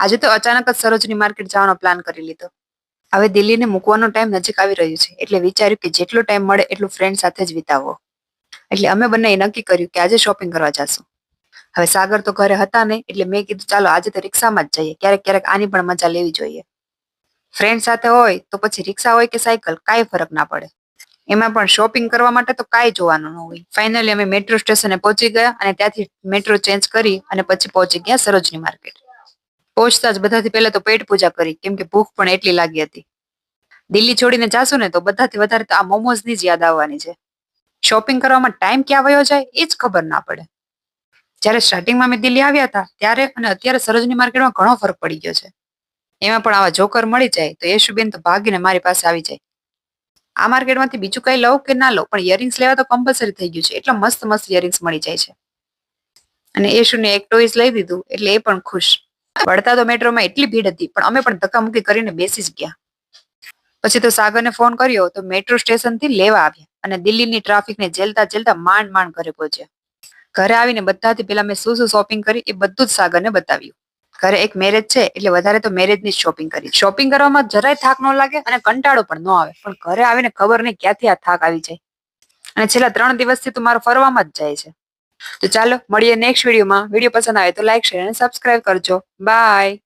આજે તો અચાનક જ સરોજની માર્કેટ જવાનો પ્લાન કરી લીધો. હવે દિલ્હીને મૂકવાનો ટાઈમ નજીક આવી રહ્યું છે એટલે વિચાર્યું કે જેટલો ટાઈમ મળે એટલું ફ્રેન્ડ સાથે જ વિતાવવો. એટલે અમે બંને નક્કી કર્યું કે આજે શોપિંગ કરવા જશું. હવે સાગર તો ઘરે હતા નહીં એટલે મેં કીધું ચાલો આજે તો રિક્ષામાં જ જઈએ, ક્યારેક ક્યારેક આની પણ મજા લેવી જોઈએ. ફ્રેન્ડ સાથે હોય તો પછી રિક્ષા હોય કે સાયકલ કાંઈ ફરક ના પડે. એમાં પણ શોપિંગ કરવા માટે તો કાંઈ જોવાનું ન હોય. ફાઇનલી અમે મેટ્રો સ્ટેશને પહોંચી ગયા અને ત્યાંથી મેટ્રો ચેન્જ કરી અને પછી પહોંચી ગયા સરોજની માર્કેટ. પહોંચતા જ બધાથી પહેલા તો પેટ પૂજા કરી કેમ કે ભૂખ પણ એટલી લાગી હતી. દિલ્હી છોડીને જાશું ને તો બધાથી વધારે તો આ મોમોઝની જ યાદ આવવાની છે. શોપિંગ કરવામાં ટાઈમ ક્યાં વયો જાય એ જ ખબર ના પડે. જ્યારે સ્ટાર્ટિંગમાં અમે દિલ્હી આવ્યા હતા ત્યારે અને અત્યારે સરોજની માર્કેટમાં ઘણો ફરક પડી ગયો છે. એમાં પણ આવા જોકર મળી જાય તો યશુબેન તો ભાગીને મારી પાસે આવી જાય. આ માર્કેટમાંથી બીજું કઈ લઉં કે ના લઉં પણ ઇયરિંગ્સ લેવા તો કમ્પલસરી થઈ ગયું છે. એટલા મસ્ત મસ્ત ઇયરિંગ્સ મળી જાય છે. અને યશુને એક ટોઈસ લઈ દીધું એટલે એ પણ ખુશ. વળતા તો મેટ્રોમાં એટલી ભીડ હતી પણ અમે પણ ધક્કામુક્કી કરીને બેસી જ ગયા. પછી તો સાગરને ફોન કર્યો તો મેટ્રો સ્ટેશનથી લેવા આવ્યા અને દિલ્હીની ટ્રાફિકને ઝેલતા ઝેલતા માંડ માંડ ઘરે પહોંચ્યા. ઘરે આવીને બધાથી પેલા મેં શું શું શોપિંગ કરી એ બધું જ સાગરને બતાવ્યું. ઘરે એક મેરેજ છે એટલે વધારે તો મેરેજની જ શોપિંગ કરી. શોપિંગ કરવામાં જરાય થાક ન લાગે અને કંટાળો પણ ન આવે, પણ ઘરે આવીને ખબર નહીં ક્યાંથી આ થાક આવી જાય. અને છેલ્લા 3 દિવસથી તો મારો ફરવામાં જ જાય છે. તો ચાલો મળીએ નેક્સ્ટ વિડીયોમાં. વિડીયો પસંદ આવે તો લાઈક, શેર અને સબસ્ક્રાઇબ કરજો. બાય.